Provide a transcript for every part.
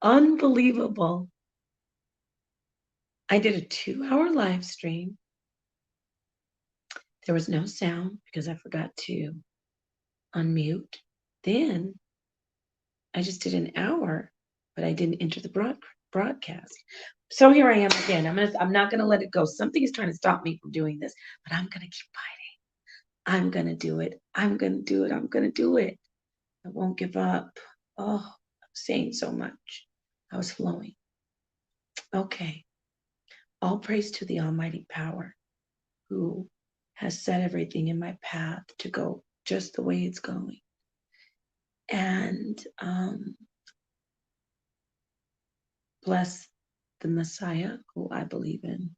Unbelievable. I did a 2-hour live stream. There was no sound because I forgot to unmute. Then I just did an hour, but I didn't enter the broadcast. So here I am again. I'm not gonna let it go. Something is trying to stop me from doing this, but I'm gonna keep fighting. I'm gonna do it. I'm gonna do it. I'm gonna do it. I won't give up. Oh, I'm saying so much. I was flowing. Okay. All praise to the Almighty Power who has set everything in my path to go just the way it's going. And bless the Messiah, who I believe in,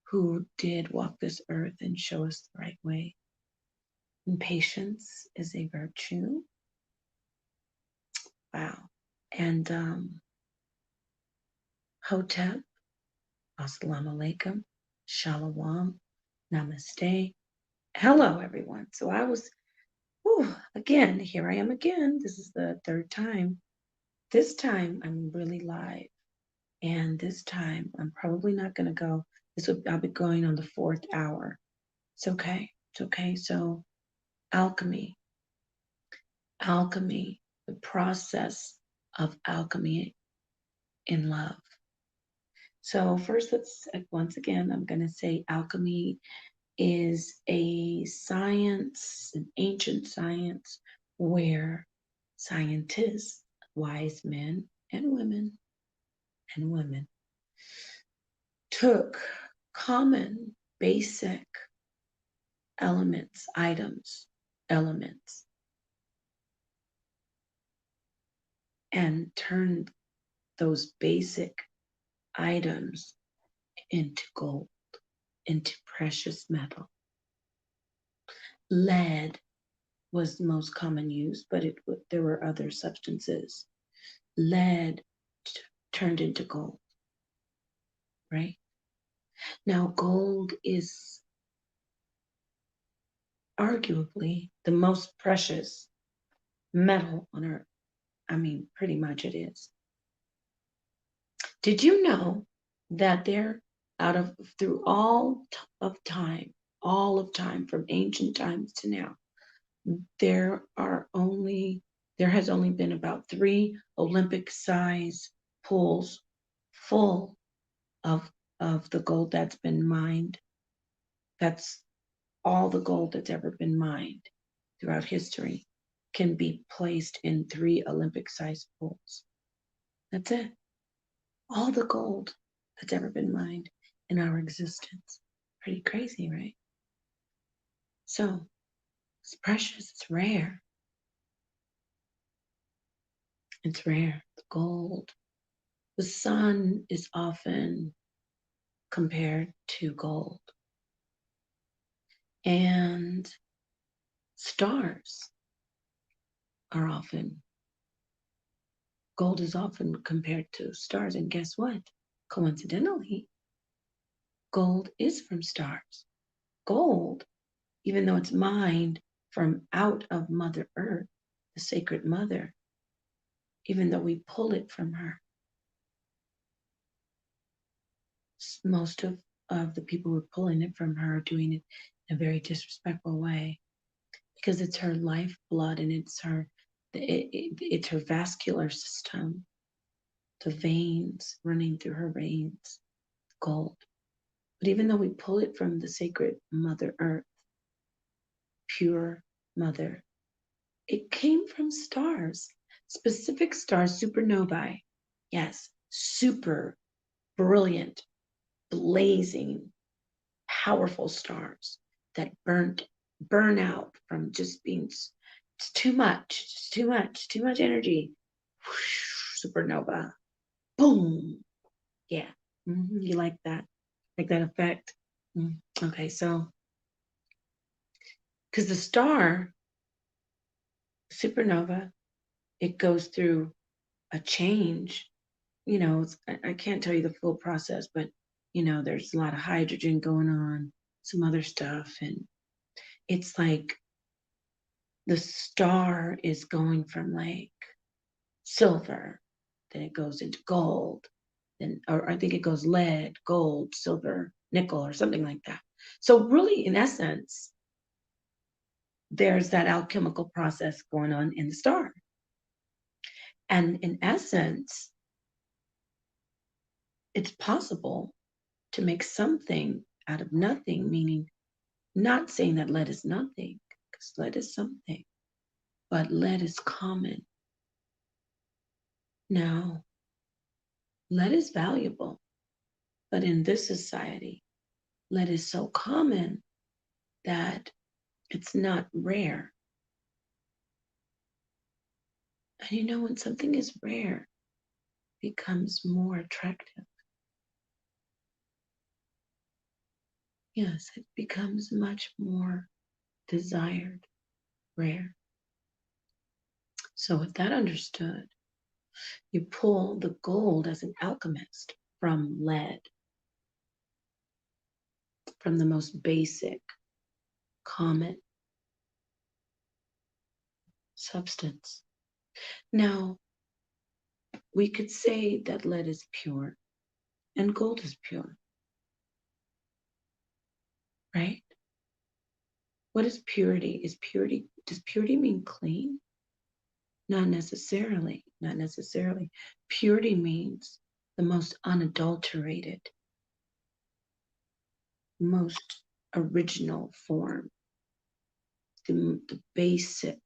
who did walk this earth and show us the right way. And patience is a virtue. Wow. And Hotep, Assalamu alaikum, Shalom, Namaste. Hello, everyone. So I was, again, here I am again. This is the third time. This time I'm really live. And this time I'm probably not going to go. I'll be going on the 4th hour. It's okay. It's okay. So alchemy, the process of alchemy in love. So first, once again, I'm going to say alchemy is a science, an ancient science, where scientists, wise men and women, took common, basic elements, and turned those basic items into gold, into precious metal. Lead was the most common use, but there were other substances. Lead turned into gold, right? Now, gold is arguably the most precious metal on earth. I mean, pretty much it is. Did you know that through all of time, from ancient times to now, there has only been about 3 Olympic-size pools full of the gold that's been mined. That's all the gold that's ever been mined throughout history can be placed in 3 Olympic-sized pools. That's it. All the gold that's ever been mined in our existence. Pretty crazy, right? So it's precious, it's rare. It's rare. The gold. The sun is often compared to gold. And stars are often, gold is often compared to stars. And guess what? Coincidentally, gold is from stars. Gold, even though it's mined from out of Mother Earth, the sacred mother, even though we pull it from her, most of the people who are pulling it from her are doing it in a very disrespectful way, because it's her lifeblood and it's her vascular system, the veins running through her veins, gold. But even though we pull it from the sacred Mother Earth, pure mother, it came from stars, specific stars, supernovae. Yes, super brilliant, blazing, powerful stars that burn out from just being it's too much, too much energy. Whoosh, supernova. Boom. Yeah. You like that? Like that effect? Okay, so because the star, supernova, it goes through a change. I can't tell you the full process, but there's a lot of hydrogen going on, some other stuff, and it's like the star is going from like silver then it goes into gold, then, or I think it goes lead, gold, silver, nickel, or something like that. So really, in essence, there's that alchemical process going on in the star. And in essence, it's possible to make something out of nothing, meaning not saying that lead is nothing, because lead is something, but lead is common. Now, lead is valuable, but in this society, lead is so common that it's not rare. And you know, when something is rare, it becomes more attractive. Yes, it becomes much more desired, rare. So with that understood, you pull the gold as an alchemist from lead, from the most basic, common substance. Now, we could say that lead is pure and gold is pure, right? What is purity? Does purity mean clean? Not necessarily, not necessarily. Purity means the most unadulterated, most original form, the basic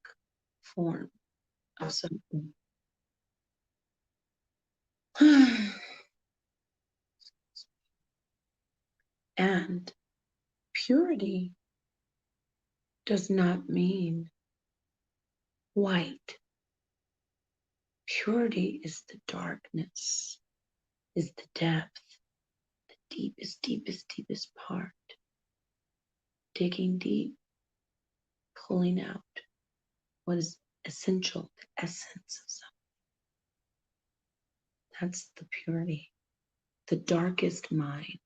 form of something. And purity does not mean white. Purity is the darkness, is the depth, the deepest, deepest, deepest part. Digging deep, pulling out what is essential, the essence of something. That's the purity. The darkest mind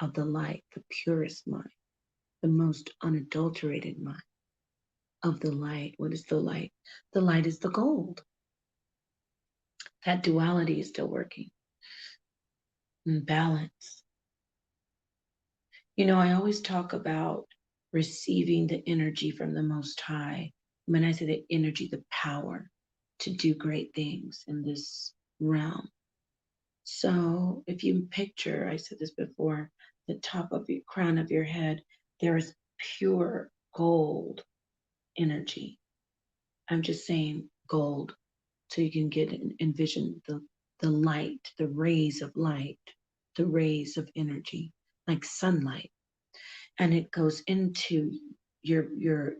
of the light, the purest mind, the most unadulterated mind of the light. What is the light? The light is the gold. That duality is still working in balance. You know, I always talk about receiving the energy from the Most High. When I say the energy, the power to do great things in this realm. So if you picture, I said this before, the top of your crown of your head, there is pure gold energy. I'm just saying gold, so you can get envision the light, the rays of light, the rays of energy, like sunlight. And it goes into your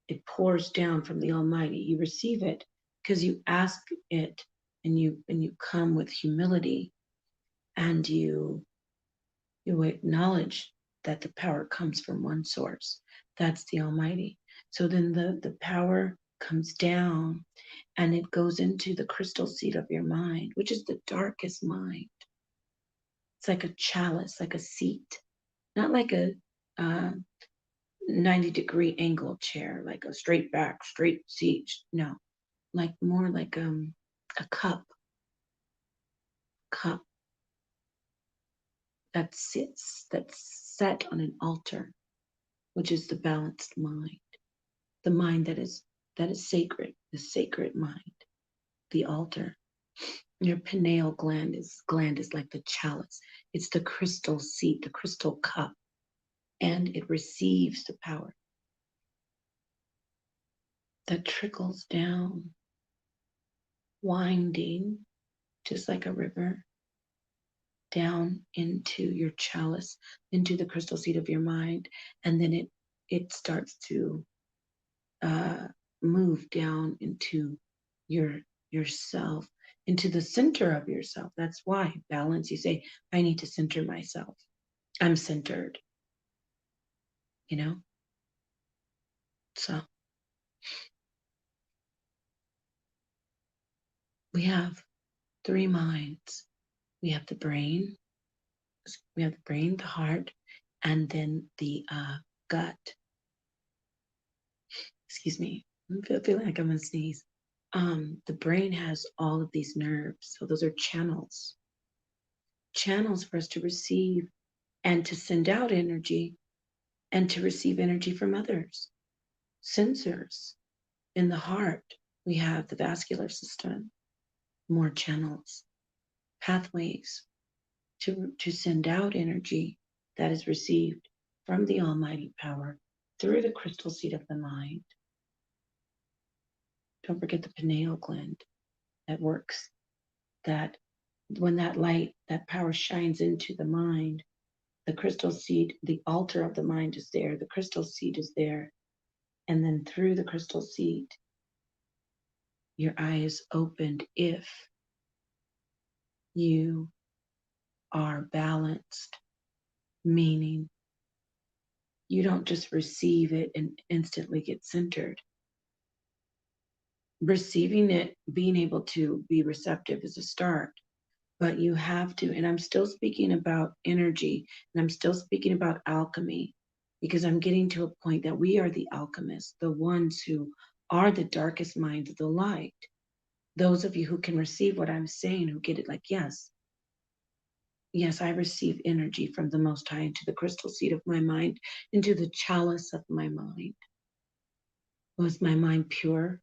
it pours down from the Almighty. You receive it because you ask it, and you come with humility, and you acknowledge that the power comes from one source. That's the Almighty. So then the power comes down and it goes into the crystal seat of your mind, which is the darkest mind. It's like a chalice, like a seat, not like a 90-degree angle chair, like a straight back, straight seat. No, like more like a cup that sits, that's set on an altar, which is the balanced mind, the mind that is sacred, the sacred mind, the altar. Your pineal gland is like the chalice. It's the crystal seat, the crystal cup, and it receives the power that trickles down, winding, just like a river, down into your chalice, into the crystal seat of your mind, and then it starts to uh, move down into yourself, into the center of yourself. That's why balance. You say, I need to center myself. I'm centered. You know. So we have three minds. We have the brain. We have the brain, the heart, and then the gut. Excuse me. I feel like I'm gonna sneeze. The brain has all of these nerves. So those are channels for us to receive and to send out energy and to receive energy from others. Sensors in the heart, we have the vascular system, more channels, pathways to send out energy that is received from the almighty power through the crystal seat of the mind. Don't forget the pineal gland that works, that when that light, that power shines into the mind, the crystal seed, the altar of the mind is there, the crystal seed is there. And then through the crystal seed, your eye is opened if you are balanced, meaning you don't just receive it and instantly get centered. Receiving it, being able to be receptive is a start, but you have to, and I'm still speaking about energy, and I'm still speaking about alchemy, because I'm getting to a point that we are the alchemists, the ones who are the darkest minds of the light. Those of you who can receive what I'm saying, who get it like, yes, I receive energy from the Most High into the crystal seat of my mind, into the chalice of my mind. Was my mind pure?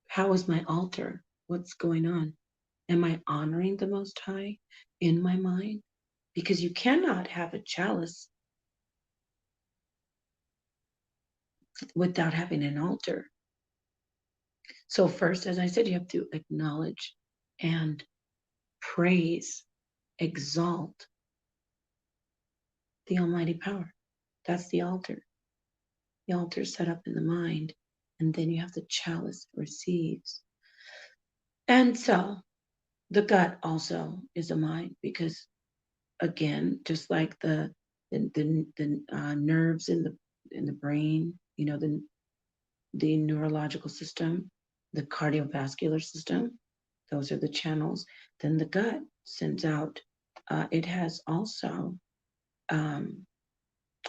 How is my altar? What's going on? Am I honoring the Most High in my mind? Because you cannot have a chalice without having an altar. So first, as I said, you have to acknowledge and praise, exalt the almighty power. That's the altar. The altar is set up in the mind, and then you have the chalice that receives. And so the gut also is a mind, because again, just like the nerves in the brain, you know, the neurological system, the cardiovascular system, those are the channels. Then the gut sends out. It has also.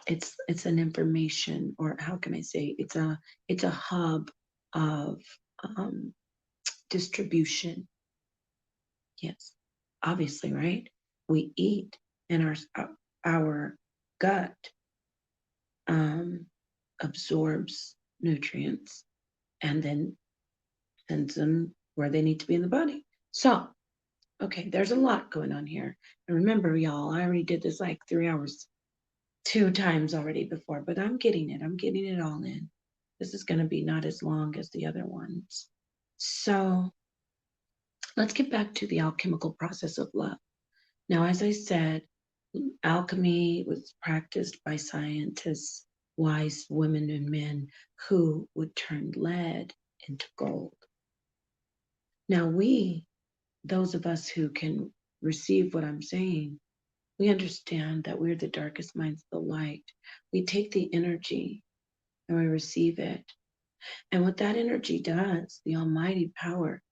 It's an information, or how can I say? It's a hub of distribution. Yes, obviously, right? We eat, and our gut absorbs nutrients and then sends them where they need to be in the body. So, okay, there's a lot going on here. And remember, y'all, I already did this like 3 hours, 2 times already before, but I'm getting it. I'm getting it all in. This is going to be not as long as the other ones. So let's get back to the alchemical process of love. Now, as I said, alchemy was practiced by scientists, wise women and men who would turn lead into gold. Now, those of us who can receive what I'm saying, we understand that we're the darkest minds of the light. We take the energy and we receive it. And what that energy does, the almighty power,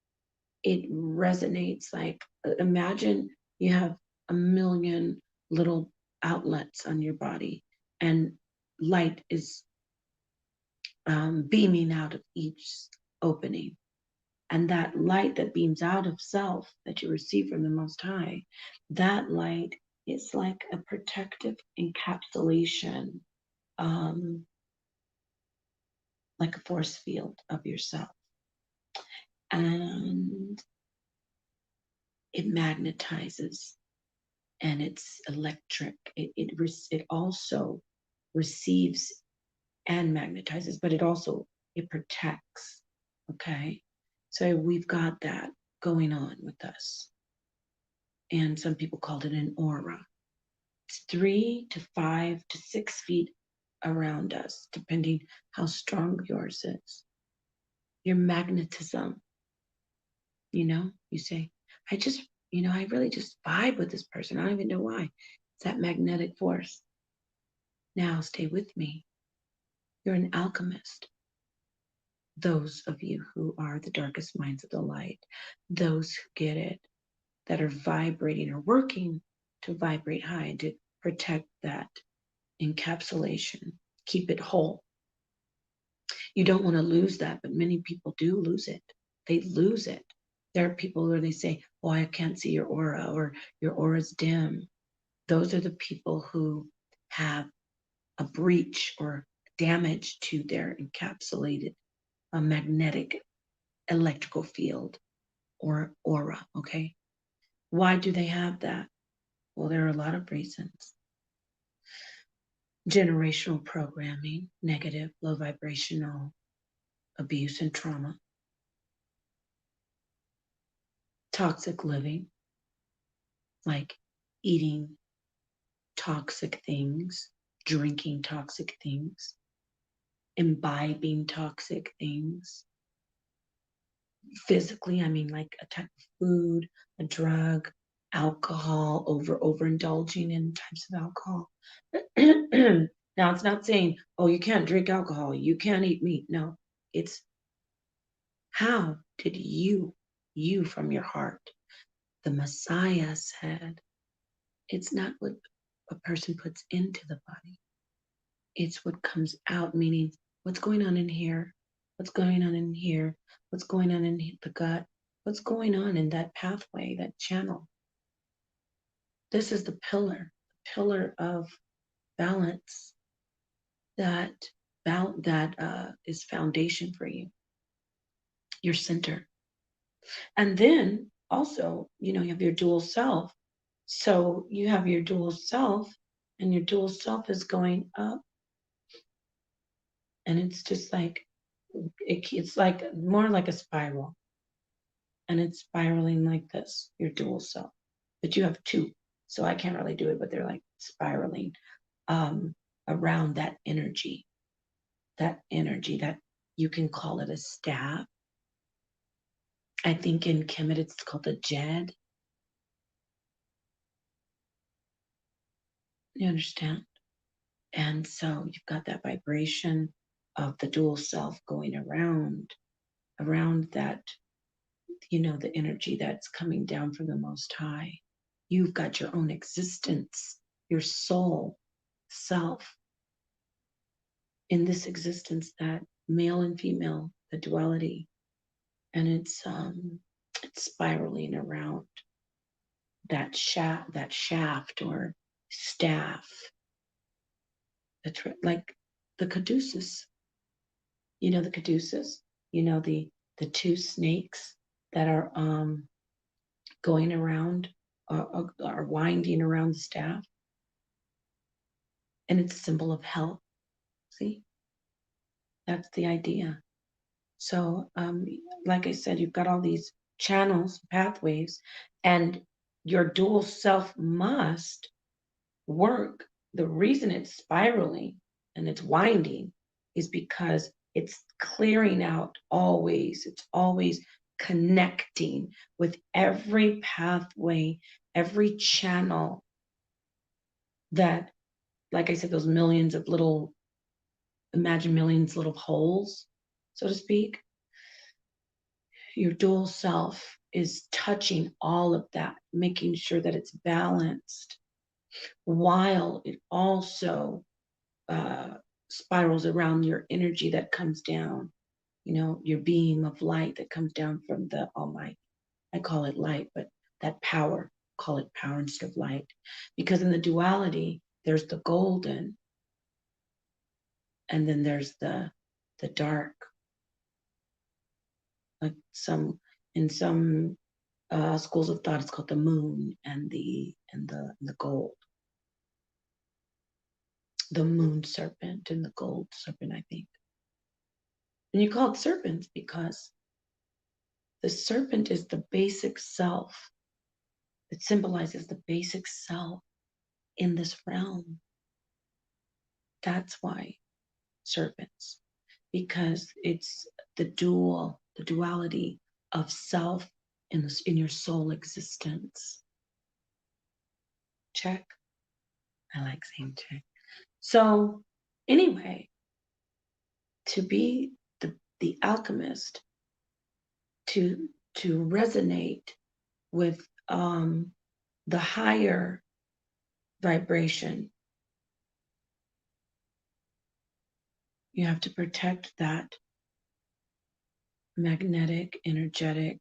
it resonates like, imagine you have a million little outlets on your body, and light is beaming out of each opening. And that light that beams out of self that you receive from the Most High, that light is like a protective encapsulation, like a force field of yourself. And it magnetizes, and it's electric. It also receives and magnetizes, but it protects. Okay, so we've got that going on with us, and some people called it an aura. It's 3 to 5 to 6 feet around us, depending how strong yours is. Your magnetism, you say, I really just vibe with this person. I don't even know why. It's that magnetic force. Now stay with me. You're an alchemist. Those of you who are the darkest minds of the light, those who get it, that are vibrating or working to vibrate high and to protect that encapsulation, keep it whole. You don't want to lose that, but many people do lose it. They lose it. There are people where they say, oh, I can't see your aura, or your aura's dim. Those are the people who have a breach or damage to their encapsulated magnetic electrical field or aura, okay? Why do they have that? Well, there are a lot of reasons. Generational programming, negative, low vibrational abuse and trauma, toxic living, like eating toxic things, drinking toxic things, imbibing toxic things. Physically, I mean like a type of food, a drug, alcohol, overindulging in types of alcohol. Now, it's not saying, oh, you can't drink alcohol, you can't eat meat. No, it's how did you from your heart, the Messiah said, it's not what a person puts into the body, it's what comes out, meaning what's going on in here, what's going on in here, what's going on in the gut, what's going on in that pathway, that channel. This is the pillar of balance that is foundation for you, your center. And then also, you have your dual self. So you have your dual self, and your dual self is going up, and it's just like it's like more like a spiral, and it's spiraling like this, your dual self. But you have two, so I can't really do it, but they're like spiraling around that energy that you can call it a staff. I think in Kemet it's called a jed. You understand? And so you've got that vibration of the dual self going around that, the energy that's coming down from the Most High. You've got your own existence, your soul, self, in this existence, that male and female, the duality, and it's spiraling around that shaft or staff. That's like the caduceus. The caduceus. The two snakes that are going around, are winding around the staff, and it's a symbol of health. See, that's the idea. So, like I said, you've got all these channels, pathways, and your dual self must work. The reason it's spiraling and it's winding is because it's clearing out always. It's always connecting with every pathway, every channel that, like I said, those millions of little, imagine millions little holes, so to speak. Your dual self is touching all of that, making sure that it's balanced, while it also spirals around your energy that comes down, your beam of light that comes down from the Almighty. I call it light, but that power, call it power instead of light. Because in the duality, there's the golden, and then there's the dark. Like in some schools of thought, it's called the moon and the gold. The moon serpent and the gold serpent, I think. And you call it serpents because the serpent is the basic self. It symbolizes the basic self in this realm. That's why serpents, because it's the duality of self in your soul existence. Check. I like saying check. So anyway, to be the alchemist, to resonate with the higher vibration, You have to protect that magnetic, energetic,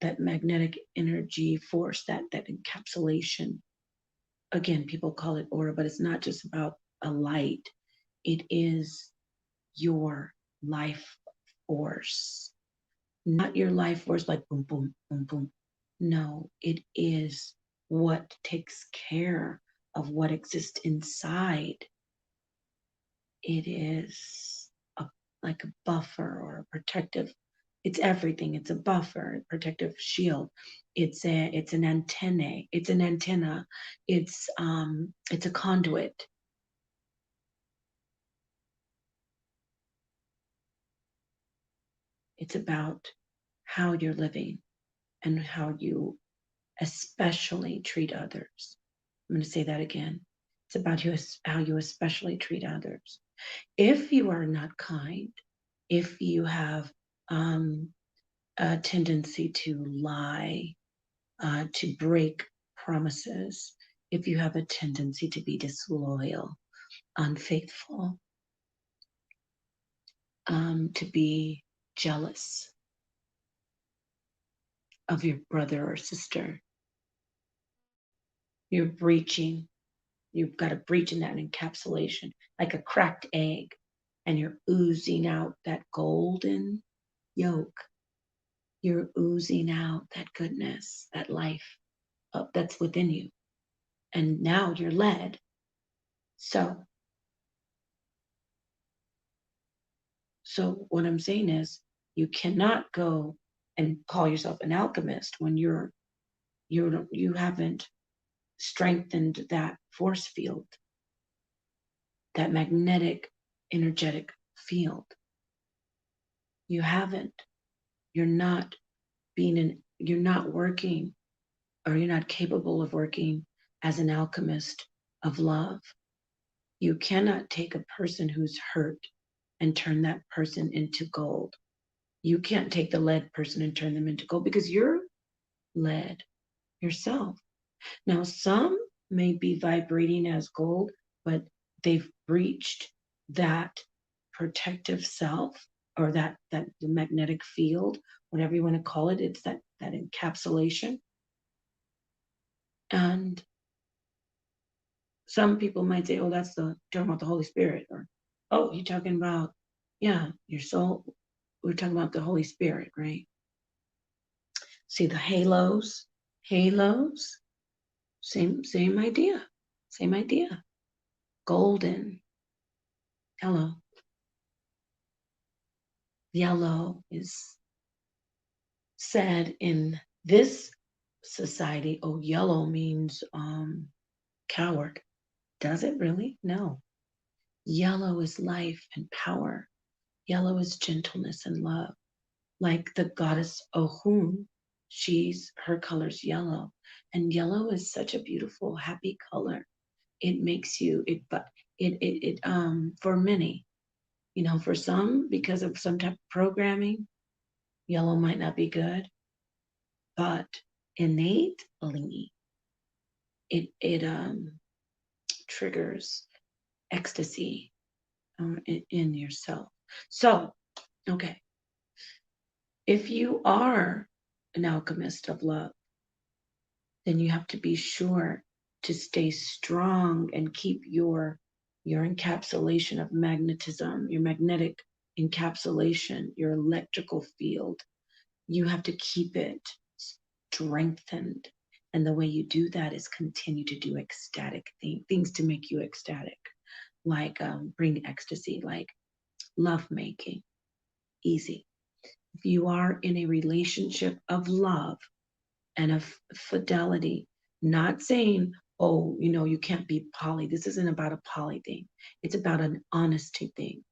that magnetic energy force, that encapsulation. Again, people call it aura, but it's not just about a light. It is your life force. Not your life force like boom, boom, boom, boom. No, it is what takes care of what exists inside. It is like a buffer or a protective. It's everything. It's a buffer, a protective shield. It's an antenna. It's an antenna. It's a conduit. It's about how you're living and how you especially treat others. I'm going to say that again. It's about how you especially treat others. If you are not kind, if you have a tendency to lie, to break promises, if you have a tendency to be disloyal, unfaithful, to be jealous of your brother or sister, you're breaching. You've got a breach in that encapsulation, like a cracked egg, and you're oozing out that golden yolk. You're oozing out that goodness, that life that's within you. And now you're led. So what I'm saying is, you cannot go and call yourself an alchemist when you haven't strengthened that force field, that magnetic, energetic field. You haven't. You're not you're not working, or you're not capable of working as an alchemist of love. You cannot take a person who's hurt and turn that person into gold. You can't take the lead person and turn them into gold, because you're lead yourself. Now, some may be vibrating as gold, but they've breached that protective self, or that the magnetic field, whatever you want to call it. It's that encapsulation. And some people might say, oh, that's talking about the Holy Spirit, or, oh, you're talking about, yeah, your soul. We're talking about the Holy Spirit, right? See the halos, same idea, same idea. Golden, hello. Yellow is said in this society, oh, yellow means coward. Does it really? No. Yellow is life and power. Yellow is gentleness and love. Like the goddess Ohun, her color's yellow. And yellow is such a beautiful, happy color. It makes you, for many, for some, because of some type of programming, yellow might not be good, but innately, it triggers ecstasy in yourself. So, okay, if you are an alchemist of love, then you have to be sure to stay strong and keep your encapsulation of magnetism, your magnetic encapsulation, your electrical field. You have to keep it strengthened. And the way you do that is continue to do ecstatic things to make you ecstatic, like bring ecstasy, like love making, easy. If you are in a relationship of love and of fidelity, not saying, oh, you can't be poly. This isn't about a poly thing. It's about an honesty thing.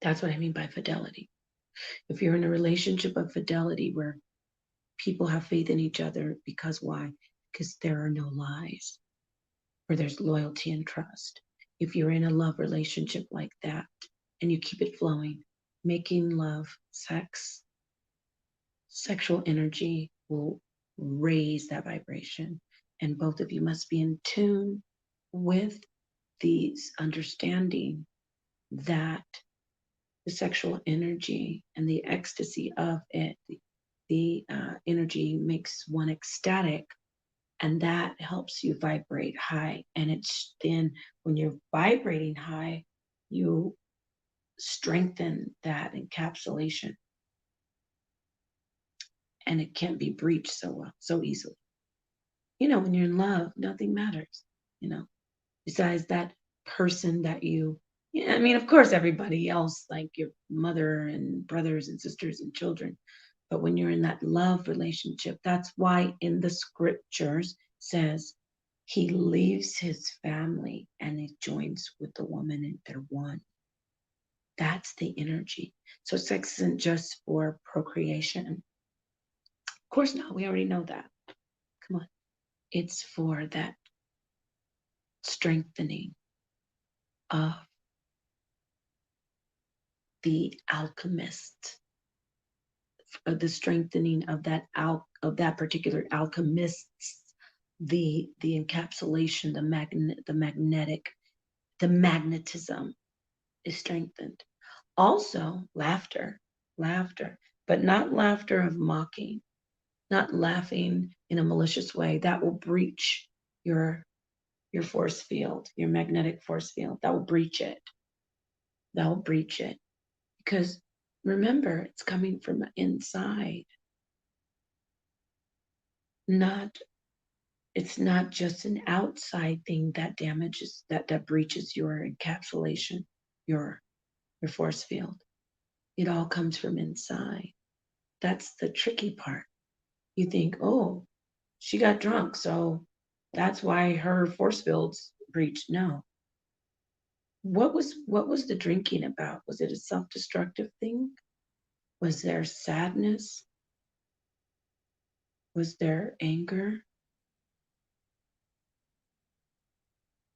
That's what I mean by fidelity. If you're in a relationship of fidelity where people have faith in each other, because why? Because there are no lies, where there's loyalty and trust. If you're in a love relationship like that and you keep it flowing, making love, sexual energy will raise that vibration. And both of you must be in tune with these understanding that the sexual energy and the ecstasy of it, the energy makes one ecstatic, and that helps you vibrate high. And it's then when you're vibrating high, you strengthen that encapsulation, and it can't be breached so easily. When you're in love, nothing matters, you know, besides that person that you, yeah, I mean, of course, everybody else, like your mother and brothers and sisters and children. But when you're in that love relationship, that's why in the scriptures says he leaves his family and he joins with the woman and they're one. That's the energy. So sex isn't just for procreation. Of course not. We already know that. Come on. It's for that strengthening of the alchemist, of the strengthening of that particular alchemist's, the encapsulation, the magnetism is strengthened. Also, laughter, but not laughter of mocking, not laughing in a malicious way that will breach your force field, your magnetic force field. That will breach it. That will breach it. Because remember, it's coming from inside. Not It's not just an outside thing that damages, that breaches your encapsulation, your force field. It all comes from inside. That's the tricky part. You think, oh, she got drunk, so that's why her force field's breached. No. What was the drinking about? Was it a self-destructive thing? Was there sadness? Was there anger?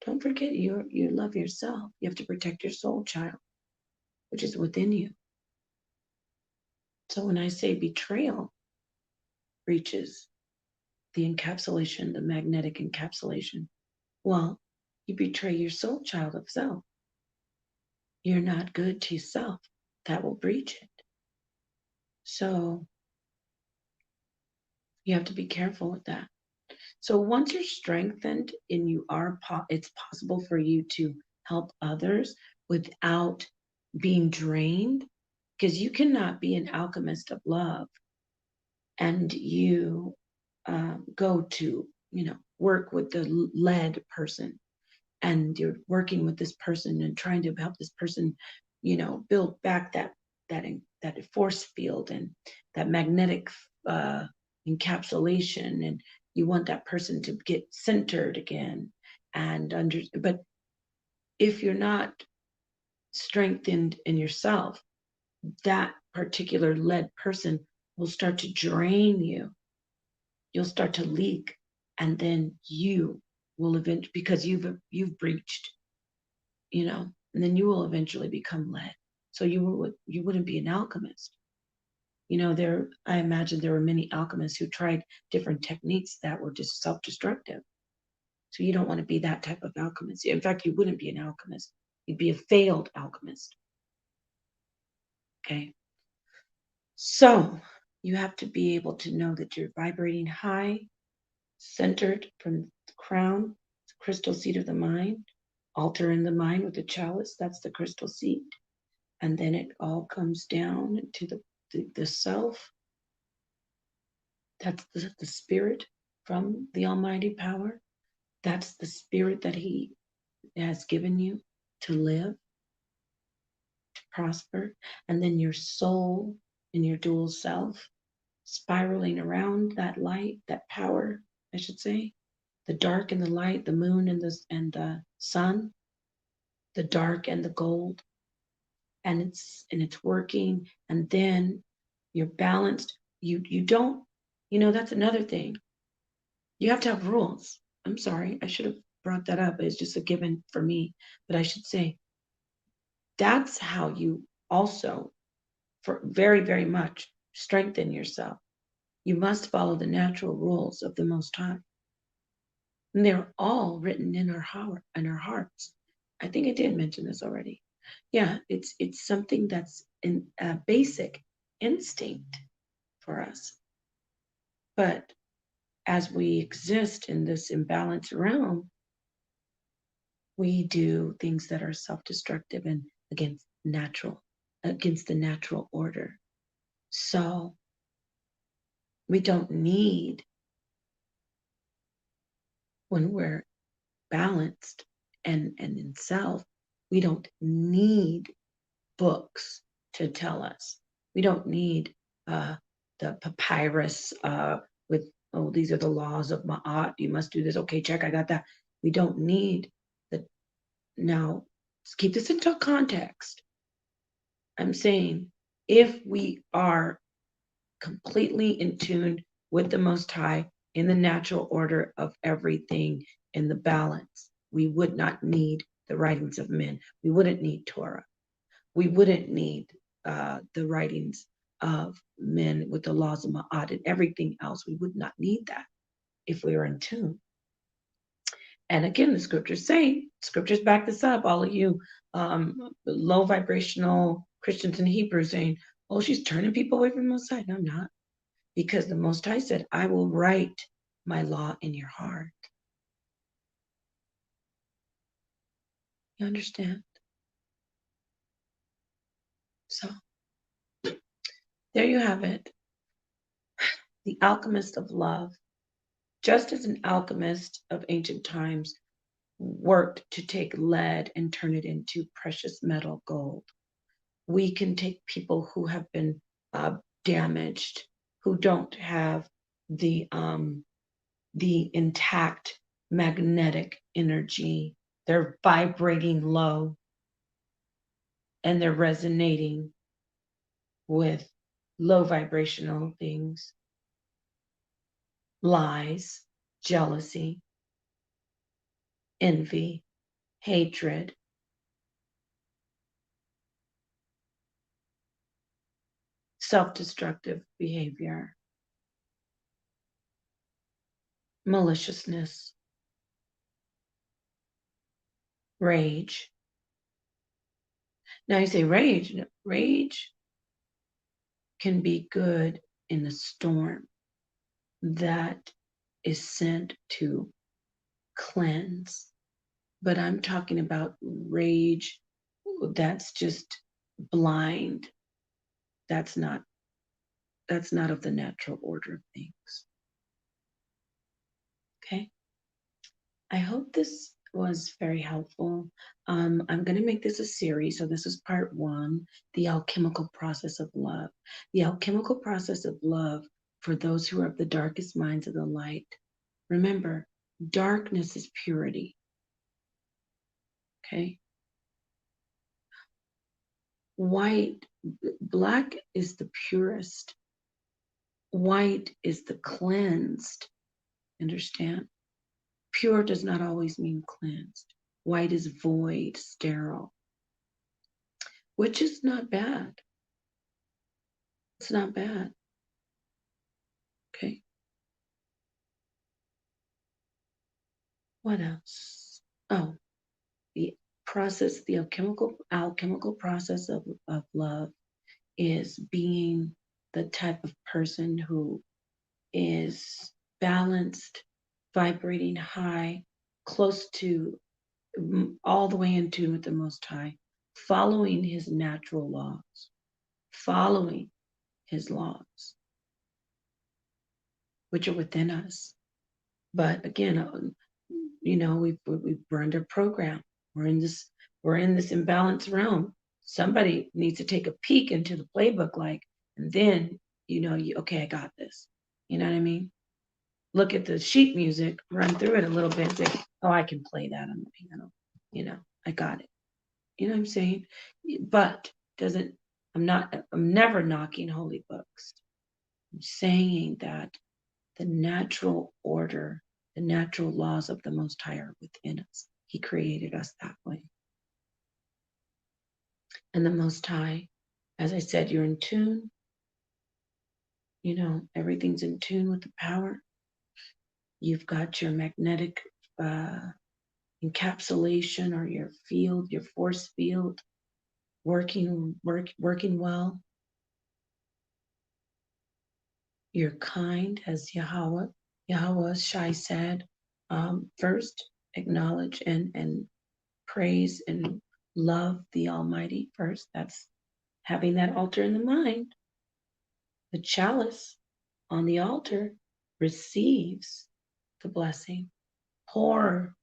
Don't forget you love yourself. You have to protect your soul child, which is within you. So when I say betrayal breaches the encapsulation, the magnetic encapsulation, well, you betray your soul child of self. You're not good to yourself. That will breach it. So you have to be careful with that. So once you're strengthened and it's possible for you to help others without being drained, because you cannot be an alchemist of love and you go to, work with the lead person, and you're working with this person and trying to help this person, build back that force field and that magnetic encapsulation, and you want that person to get centered again but if you're not strengthened in yourself, that particular lead person will start to drain you. You'll start to leak, and then you will eventually, because you've breached, and then you will eventually become lead. So you wouldn't be an alchemist. I imagine there were many alchemists who tried different techniques that were just self-destructive. So you don't want to be that type of alchemist. In fact, you wouldn't be an alchemist. You'd be a failed alchemist. Okay. So you have to be able to know that you're vibrating high, centered from the crown, the crystal seat of the mind, altar in the mind with the chalice. That's the crystal seat. And then it all comes down to the self. That's the spirit from the almighty power. That's the spirit that he has given you to live, to prosper. And then your soul in your dual self, spiraling around that light, that power, I should say, the dark and the light, the moon and the sun, the dark and the gold, and it's working. And then you're balanced. You don't, that's another thing. You have to have rules. I'm sorry, I should have brought that up. It's just a given for me, but I should say that's how you also, for very, very much, strengthen yourself. You must follow the natural rules of the Most High. And they're all written in our hearts. I think I did mention this already. Yeah, it's something that's in a basic instinct for us. But as we exist in this imbalanced realm, we do things that are self-destructive and against the natural order. So we don't need, when we're balanced and in self, we don't need books to tell us. We don't need uh, the papyrus with, oh, these are the laws of Ma'at. You must do this. Okay, check, I got that. We don't need the, now, let's keep this into context. I'm saying if we are completely in tune with the Most High in the natural order of everything in the balance, we would not need the writings of men. We wouldn't need Torah. We wouldn't need the writings of men with the laws of Ma'at and everything else. We would not need that if we were in tune. And again, the scriptures back this up. All of you low vibrational Christians and Hebrews saying, oh, she's turning people away from the Most High. No, I'm not. Because the Most High said, I will write my law in your heart. You understand? So there you have it. The alchemist of love. Just as an alchemist of ancient times worked to take lead and turn it into precious metal gold, we can take people who have been damaged, who don't have the intact magnetic energy. They're vibrating low and they're resonating with low vibrational things, lies, jealousy, envy, hatred, self-destructive behavior, maliciousness, rage. Now you say rage. Rage can be good in the storm that is sent to cleanse. But I'm talking about rage that's just blind. That's not of the natural order of things. Okay. I hope this was very helpful. I'm going to make this a series. So this is part 1, the alchemical process of love. The alchemical process of love for those who are of the darkest minds of the light. Remember, darkness is purity. Okay. Black is the purest. White is the cleansed. Understand? Pure does not always mean cleansed. White is void, sterile, which is not bad. It's not bad. Okay. What else? Oh, the alchemical process of love is being the type of person who is balanced, vibrating high, close to all the way in tune with the Most High, following his natural laws, following his laws, which are within us. But again, we're under program. We're in this imbalanced realm. Somebody needs to take a peek into the playbook, and then okay, I got this. You know what I mean? Look at the sheet music, run through it a little bit, say, oh, I can play that on the piano. I got it. You know what I'm saying? But doesn't I'm never knocking holy books. I'm saying that the natural order, the natural laws of the Most High are within us. He created us that way. And the Most High, as I said, you're in tune. Everything's in tune with the power. You've got your magnetic encapsulation or your field, your force field. working well. You're kind, as Yahweh Shai said. First, acknowledge and praise and love the Almighty first. That's having that altar in the mind. The chalice on the altar receives the blessing. Pour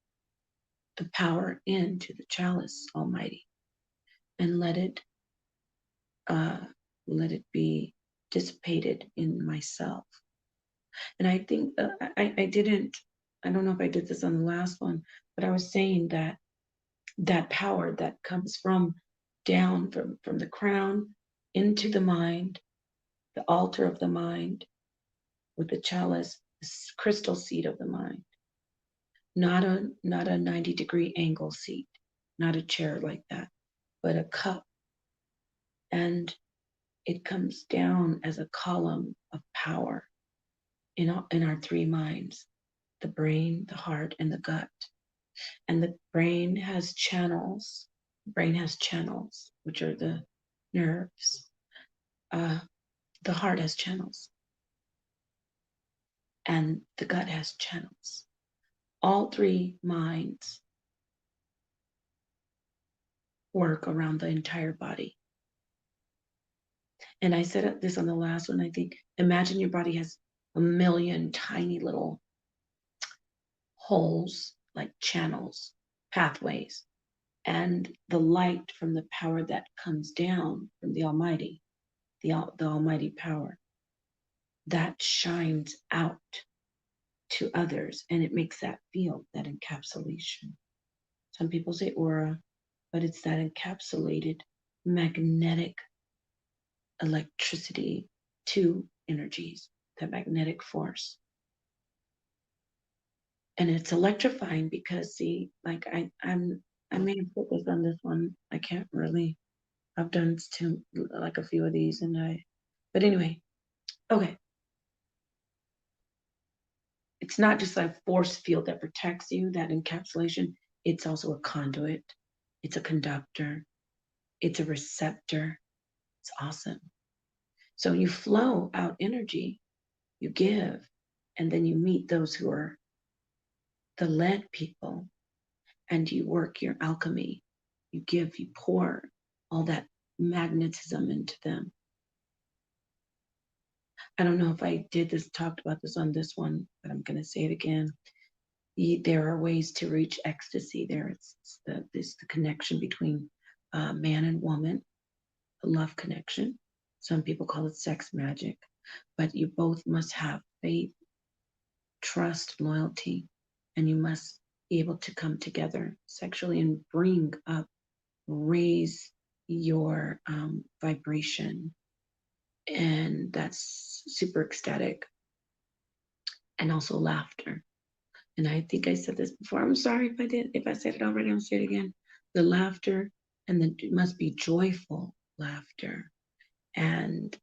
the power into the chalice, Almighty, and uh, let it be dissipated in myself. And I think I don't know if I did this on the last one, but I was saying that that power that comes from down from the crown into the mind, the altar of the mind, with the chalice, the crystal seat of the mind, not a 90-degree angle seat, not a chair like that, but a cup. And it comes down as a column of power in our three minds, the brain, the heart, and the gut. And the brain has channels. Which are the nerves. The heart has channels, and the gut has channels. All three minds work around the entire body. And I said this on the last one, I think. Imagine your body has a million tiny little holes, like channels, pathways. And the light from the power that comes down from the Almighty, the Almighty power, that shines out to others, and it makes that field, that encapsulation. Some people say aura, but it's that encapsulated magnetic electricity to energies, that magnetic force. And it's electrifying because, see, like I may have put this on this one. I can't really. I've done like a few of these, but anyway, okay. It's not just a force field that protects you, that encapsulation. It's also a conduit. It's a conductor. It's a receptor. It's awesome. So you flow out energy, you give, and then you meet those who are the lead people, and you work your alchemy. You give, you pour all that magnetism into them. I don't know if I talked about this on this one, but I'm going to say it again. There are ways to reach ecstasy. It's the connection between man and woman, a love connection. Some people call it sex magic, but you both must have faith, trust, loyalty, and you must be able to come together sexually and raise your vibration. And that's super ecstatic. And also laughter. And I think I said this before. I'm sorry if I said it already, I'll say it again. The laughter, and it must be joyful laughter and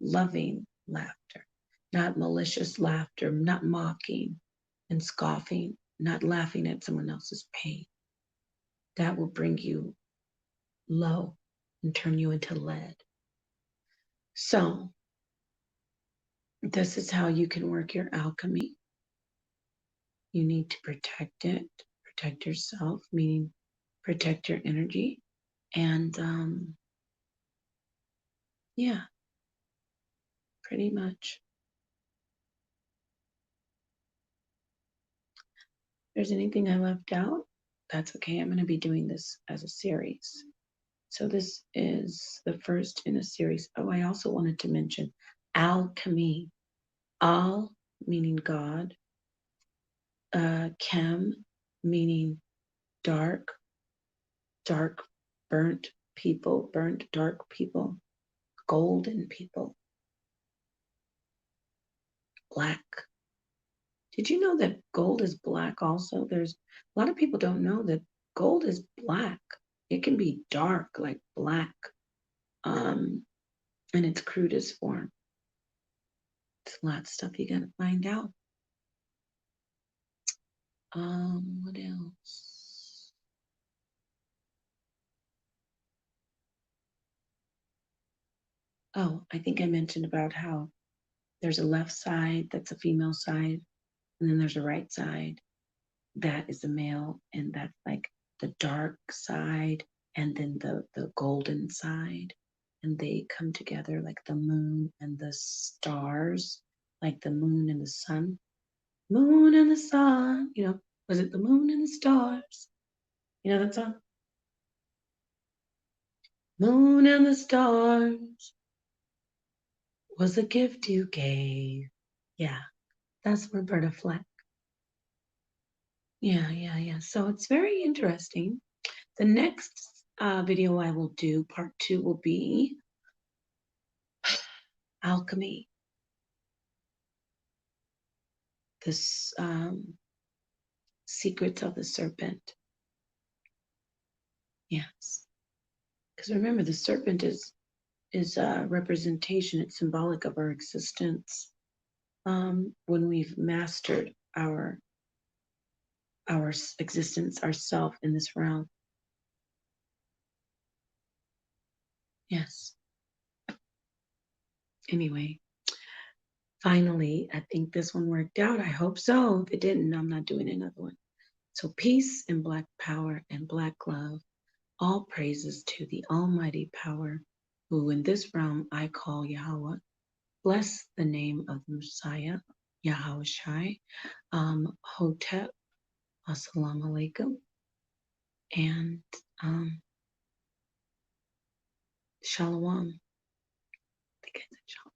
loving laughter, not malicious laughter, not mocking and scoffing, not laughing at someone else's pain. That will bring you low and turn you into lead. So this is how you can work your alchemy. You need to protect it, protect yourself, meaning protect your energy. And yeah, pretty much. If there's anything I left out, that's okay. I'm going to be doing this as a series. So this is the first in a series. Oh, I also wanted to mention AL-KHEM-Y. Al meaning God. Chem meaning dark, burnt people, burnt dark people, golden people, black. Did you know that gold is black also? There's a lot of people don't know that gold is black. It can be dark, like black, in its crudest form. It's a lot of stuff you gotta find out. What else? Oh, I think I mentioned about how there's a left side that's a female side, and then there's a right side that is a male, and that's like the dark side, and then the golden side, and they come together like the moon and the stars, like the moon and the sun, moon and the sun. Was it the moon and the stars? You know that song? Moon and the stars was a gift you gave. Yeah, that's Roberta Flack. Yeah. So it's very interesting. The next video I will do, part 2, will be alchemy. This secrets of the serpent. Yes, because remember, the serpent is a representation. It's symbolic of our existence. When we've mastered our existence, ourself in this realm. Yes. Anyway, finally, I think this one worked out. I hope so. If it didn't, I'm not doing another one. So peace and black power and black love. All praises to the almighty power, who in this realm I call Yahweh. Bless the name of the Messiah, Yahweh Shai, Hotep, Assalamu alaikum, and Shalom. I think I said Shalom.